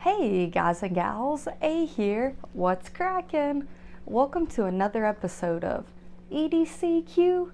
Hey guys and gals, A here, what's crackin'? Welcome to another episode of EDCQ.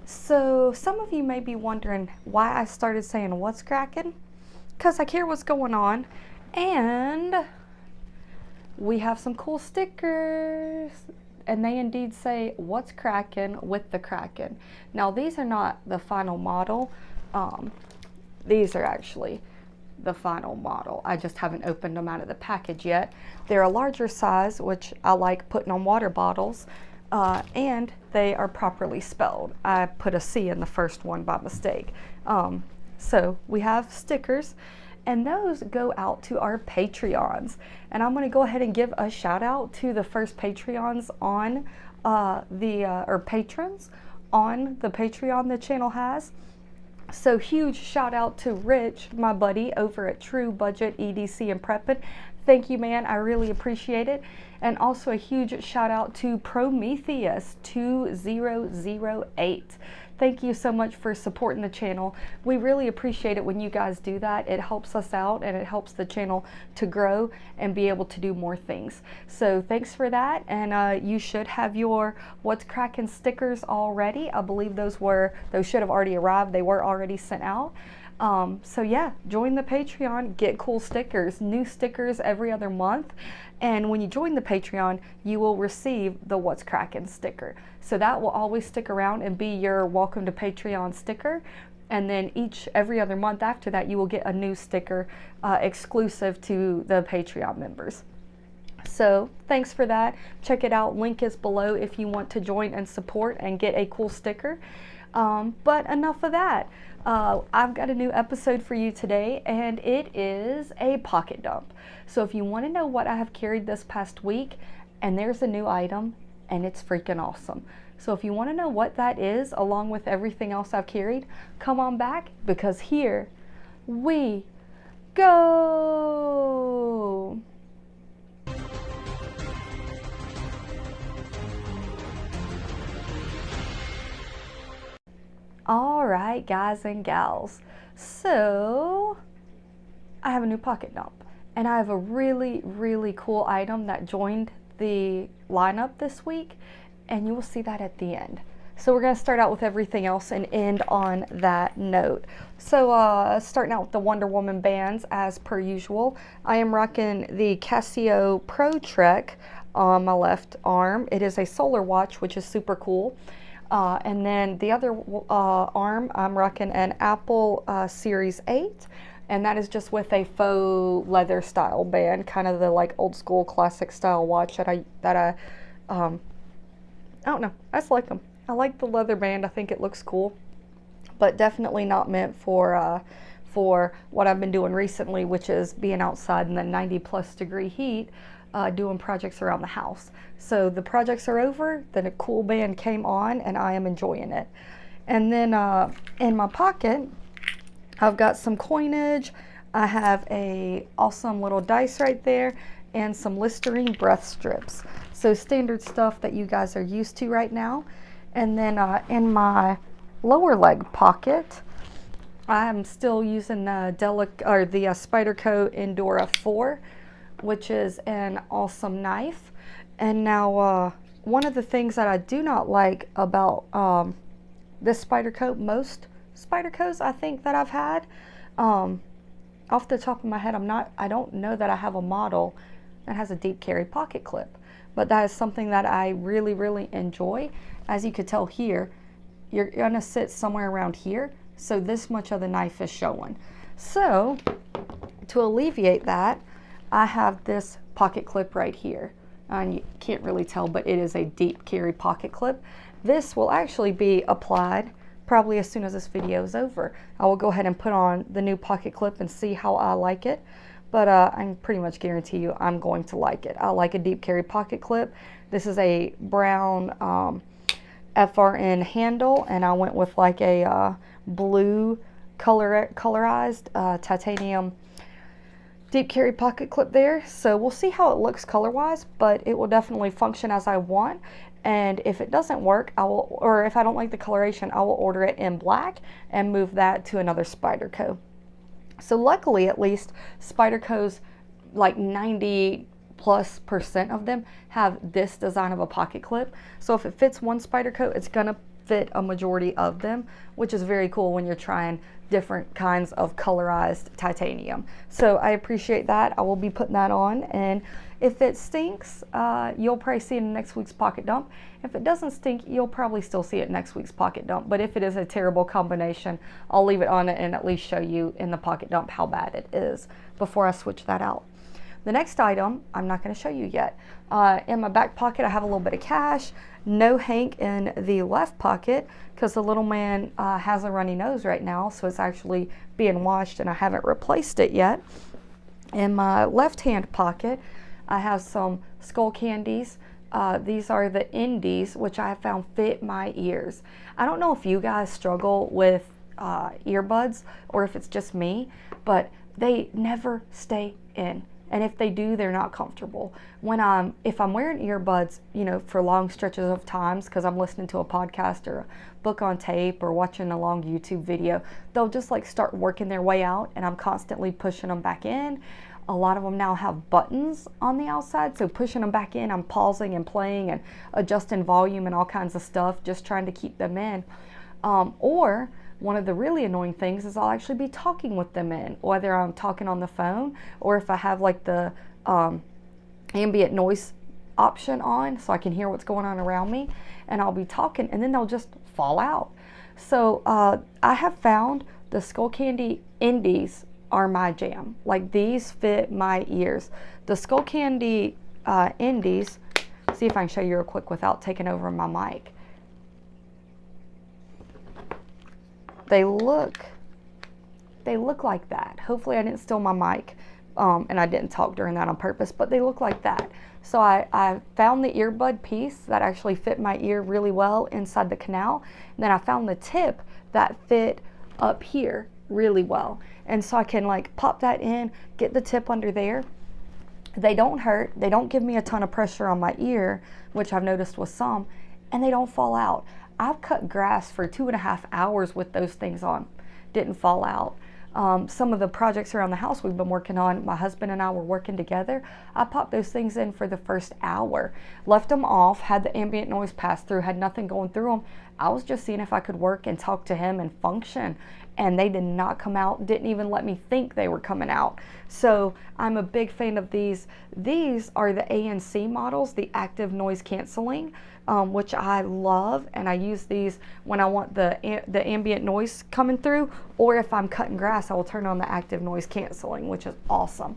So some of you may be wondering why I started saying what's crackin', because I care what's going on, and we have some cool stickers, and they indeed say what's crackin' with the Kraken. Now these are not the final model, these are actually the final model. I just haven't opened them out of the package yet. They're a larger size, which I like putting on water bottles, and they are properly spelled. I put a C in the first one by mistake. So we have stickers, and those go out to our Patreons. And I'm going to go ahead and give a shout out to the first Patreons on or patrons on the Patreon the channel has. So huge shout out to Rich, my buddy over at True Budget EDC and Preppin'. Thank you, man. I really appreciate it. And also a huge shout out to Prometheus 2008. Thank you so much for supporting the channel. We really appreciate it when you guys do that. It helps us out and it helps the channel to grow and be able to do more things. So thanks for that. And you should have your What's Crackin' stickers already. I believe those should have already arrived. They were already sent out. So yeah, join the Patreon, get cool stickers, new stickers every other month. And when you join the Patreon, you will receive the What's Crackin' sticker. So that will always stick around and be your welcome to Patreon sticker. And then every other month after that, you will get a new sticker exclusive to the Patreon members. So thanks for that. Check it out. Link is below if you want to join and support and get a cool sticker. But enough of that. I've got a new episode for you today, and it is a pocket dump. So if you want to know what I have carried this past week, and there's a new item, and it's freaking awesome. So if you want to know what that is, along with everything else I've carried, come on back, because here we go. All right, guys and gals, so I have a new pocket dump, and I have a really, really cool item that joined the lineup this week, and you will see that at the end. So we're going to start out with everything else and end on that note. So starting out with the Wonder Woman bands as per usual. I am rocking the Casio Pro Trek on my left arm. It is a solar watch, which is super cool. And then the other arm, I'm rocking an Apple Series 8, and that is just with a faux leather style band, kind of the like old school classic style watch that I don't know, I just like them. I like the leather band. I think it looks cool, but definitely not meant for what I've been doing recently, which is being outside in the 90+ degree heat. Doing projects around the house. So the projects are over, then a cool band came on, and I am enjoying it. And then in my pocket, I've got some coinage. I have a awesome little dice right there, and some Listerine breath strips. So standard stuff that you guys are used to right now. And then in my lower leg pocket, I'm still using the Spyderco Endura 4, which is an awesome knife. And now one of the things that I do not like about this Spyderco, most Spydercos I think that I've had, off the top of my head, I don't know that I have a model that has a deep carry pocket clip, but that is something that I really, really enjoy. As you could tell here, you're gonna sit somewhere around here, so this much of the knife is showing. So to alleviate that, I have this pocket clip right here, and you can't really tell, but it is a deep carry pocket clip. This will actually be applied probably as soon as this video is over. I will go ahead and put on the new pocket clip and see how I like it, but I can pretty much guarantee you I'm going to like it. I like a deep carry pocket clip. This is a brown FRN handle, and I went with like a blue colorized titanium deep carry pocket clip there. So we'll see how it looks color wise, but it will definitely function as I want. And if it doesn't work, or if I don't like the coloration, I will order it in black and move that to another Spyderco. So luckily, at least, Spyderco's like 90+% of them have this design of a pocket clip. So if it fits one Spyderco, it's gonna fit a majority of them, which is very cool when you're trying different kinds of colorized titanium. So I appreciate that. I will be putting that on, and if it stinks, you'll probably see it in next week's pocket dump. If it doesn't stink, you'll probably still see it next week's pocket dump. But if it is a terrible combination, I'll leave it on it and at least show you in the pocket dump how bad it is before I switch that out. The next item, I'm not going to show you yet. In my back pocket, I have a little bit of cash. No Hank in the left pocket because the little man has a runny nose right now, so it's actually being washed and I haven't replaced it yet. In my left-hand pocket, I have some skull candies. These are the Indies, which I have found fit my ears. I don't know if you guys struggle with earbuds or if it's just me, but they never stay in. And if they do, they're not comfortable. If I'm wearing earbuds, you know, for long stretches of times, because I'm listening to a podcast or a book on tape or watching a long YouTube video, they'll just like start working their way out, and I'm constantly pushing them back in. A lot of them now have buttons on the outside, so pushing them back in, I'm pausing and playing and adjusting volume and all kinds of stuff, just trying to keep them in. Or one of the really annoying things is I'll actually be talking with them in, whether I'm talking on the phone or if I have like the ambient noise option on so I can hear what's going on around me, and I'll be talking and then they'll just fall out. So I have found the Skull Candy Indies are my jam. Like, these fit my ears. The Skull Candy Indies, see if I can show you real quick without taking over my mic. They look like that. Hopefully I didn't steal my mic and I didn't talk during that on purpose, but they look like that. So I found the earbud piece that actually fit my ear really well inside the canal. And then I found the tip that fit up here really well. And so I can like pop that in, get the tip under there. They don't hurt. They don't give me a ton of pressure on my ear, which I've noticed with some, and they don't fall out. I've cut grass for 2.5 hours with those things on. Didn't fall out. Some of the projects around the house we've been working on, my husband and I were working together. I popped those things in for the first hour, left them off, had the ambient noise pass through, had nothing going through them. I was just seeing if I could work and talk to him and function, and they did not come out, didn't even let me think they were coming out. So I'm a big fan of these. These are the ANC models, the active noise canceling, which I love, and I use these when I want the ambient noise coming through, or if I'm cutting grass, I will turn on the active noise canceling, which is awesome.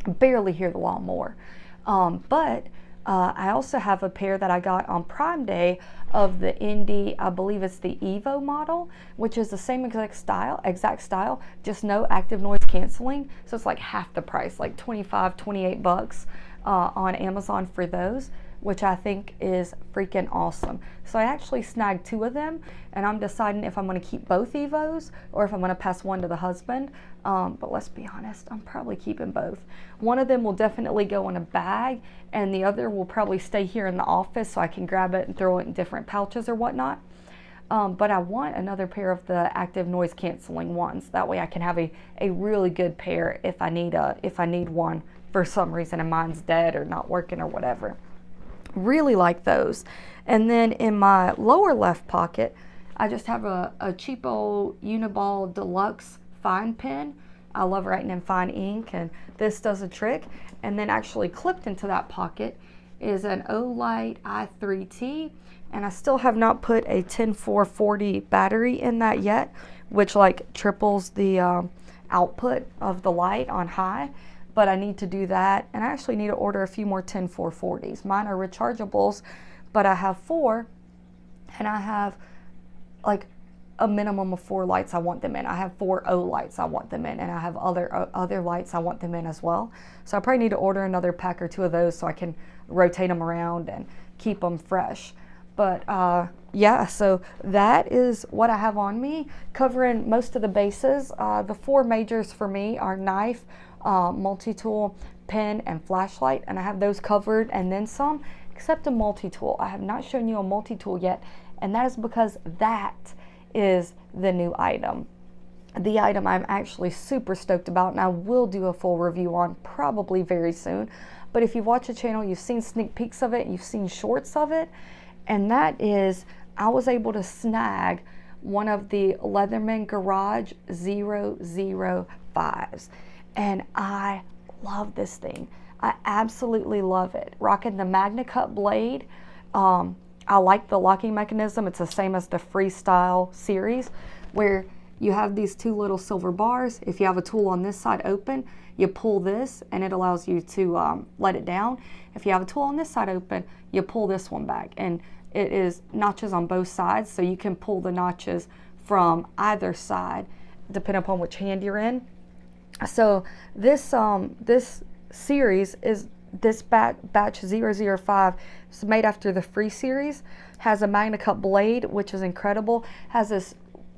I barely hear the lawnmower. But I also have a pair that I got on Prime Day of the Indie, I believe it's the Evo model, which is the same exact style, just no active noise canceling. So it's like half the price, like $25-$28 on Amazon for those, which I think is freaking awesome. So I actually snagged 2 of them, and I'm deciding if I'm going to keep both Evos or if I'm going to pass one to the husband. But let's be honest, I'm probably keeping both. One of them will definitely go in a bag, and the other will probably stay here in the office so I can grab it and throw it in different pouches or whatnot. But I want another pair of the active noise canceling ones. That way I can have a really good pair if I need one for some reason and mine's dead or not working or whatever. Really like those. And then in my lower left pocket, I just have a cheapo Uniball Deluxe fine pen. I love writing in fine ink, and this does a trick. And then actually clipped into that pocket is an Olight i3T, and I still have not put a 10440 battery in that yet, which like triples the output of the light on high. But I need to do that, and I actually need to order a few more 10440s. Mine are rechargeables, but I have 4, and I have like a minimum of 4 lights I want them in. I have 4 O lights I want them in, and I have other lights I want them in as well. So I probably need to order another pack or 2 of those so I can rotate them around and keep them fresh. But yeah, so that is what I have on me, covering most of the bases. The 4 majors for me are knife, multi-tool, pen, and flashlight, and I have those covered and then some, except a multi-tool. I have not shown you a multi-tool yet, and that is because that is the new item. the item I'm actually super stoked about, and I will do a full review on probably very soon. But if you've watched the channel, you've seen sneak peeks of it, you've seen shorts of it, and that is, I was able to snag one of the Leatherman Garage 005s, and I love this thing. I absolutely love it. Rocking the Magna Cut blade. I like the locking mechanism. It's the same as the Freestyle series, where you have these two little silver bars. If you have a tool on this side open, you pull this and it allows you to let it down. If you have a tool on this side open, you pull this one back, and it is notches on both sides, so you can pull the notches from either side depending upon which hand you're in. So this this series is this batch 005. It's made after the Free series. Has a Magna Cut blade, which is incredible. Has this,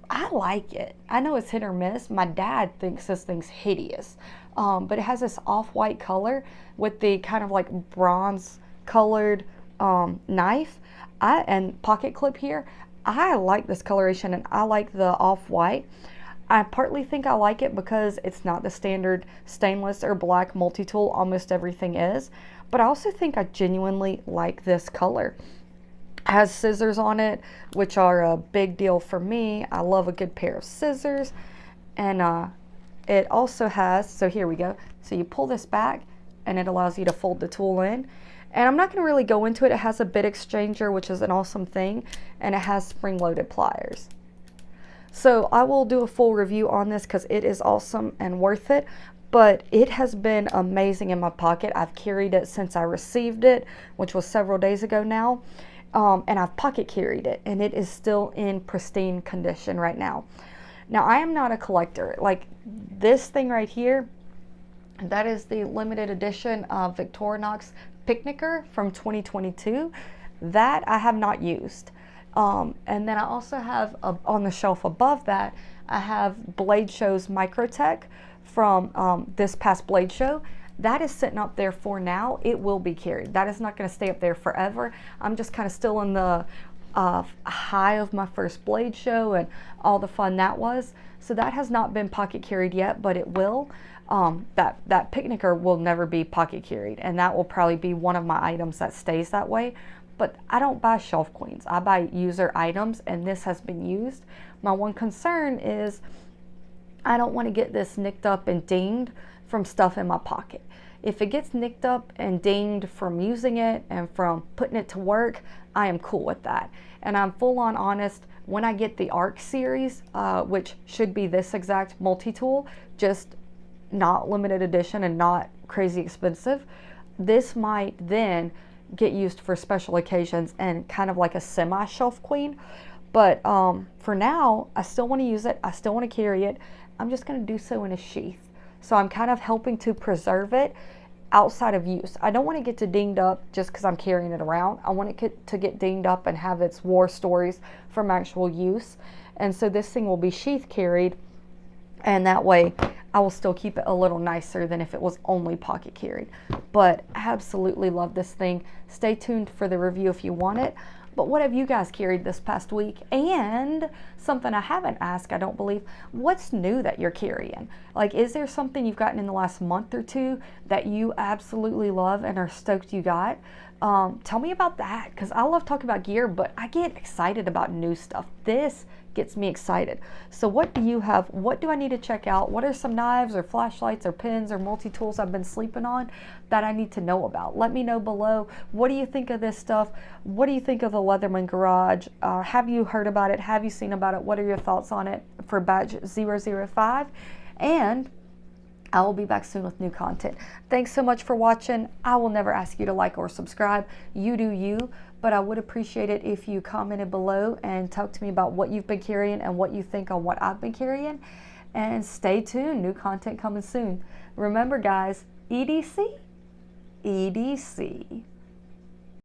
I like it. I know it's hit or miss. My dad thinks this thing's hideous, but it has this off-white color with the kind of like bronze colored knife and pocket clip here. I like this coloration, and I like the off-white. I partly think I like it because it's not the standard stainless or black multi-tool almost everything is, but I also think I genuinely like this color. It has scissors on it, which are a big deal for me. I love a good pair of scissors. And it also has, so here we go. So you pull this back and it allows you to fold the tool in. And I'm not going to really go into it. It has a bit exchanger, which is an awesome thing, and it has spring-loaded pliers. So I will do a full review on this because it is awesome and worth it, but it has been amazing in my pocket. I've carried it since I received it, which was several days ago now, and I've pocket carried it, and it is still in pristine condition right now. Now, I am not a collector. Like this thing right here, that is the limited edition Victorinox Picnicker from 2022. That I have not used. And then I also have on the shelf above that, I have Blade Show's Microtech from this past Blade Show. That is sitting up there for now. It will be carried. That is not going to stay up there forever. I'm just kind of still in the high of my first Blade Show and all the fun that was. So that has not been pocket carried yet, but it will. That Picnicker will never be pocket carried, and that will probably be one of my items that stays that way. But I don't buy shelf queens. I buy user items, and this has been used. My one concern is I don't want to get this nicked up and dinged from stuff in my pocket. If it gets nicked up and dinged from using it and from putting it to work, I am cool with that. And I'm full on honest, when I get the ARC series, which should be this exact multi-tool, just not limited edition and not crazy expensive, this might then get used for special occasions and kind of like a semi-shelf queen. But for now, I still want to use it. I still want to carry it. I'm just going to do so in a sheath. So I'm kind of helping to preserve it outside of use. I don't want to get to dinged up just because I'm carrying it around. I want it to get dinged up and have its war stories from actual use. And so this thing will be sheath carried, and that way I will still keep it a little nicer than if it was only pocket carried. But I absolutely love this thing. Stay tuned for the review if you want it. But what have you guys carried this past week? And something I haven't asked, I don't believe, what's new that you're carrying? Like, is there something you've gotten in the last month or two that you absolutely love and are stoked you got? Tell me about that, because I love talking about gear, but I get excited about new stuff. This gets me excited. So what do you have? What do I need to check out? What are some knives or flashlights or pins or multi-tools I've been sleeping on that I need to know about? Let me know below. What do you think of this stuff? What do you think of the Leatherman Garage? Have you heard about it? Have you seen about it? What are your thoughts on it for batch 005? And I will be back soon with new content. Thanks so much for watching. I will never ask you to like or subscribe. You do you, but I would appreciate it if you commented below and talk to me about what you've been carrying and what you think on what I've been carrying. And stay tuned, new content coming soon. Remember guys, EDC, EDC.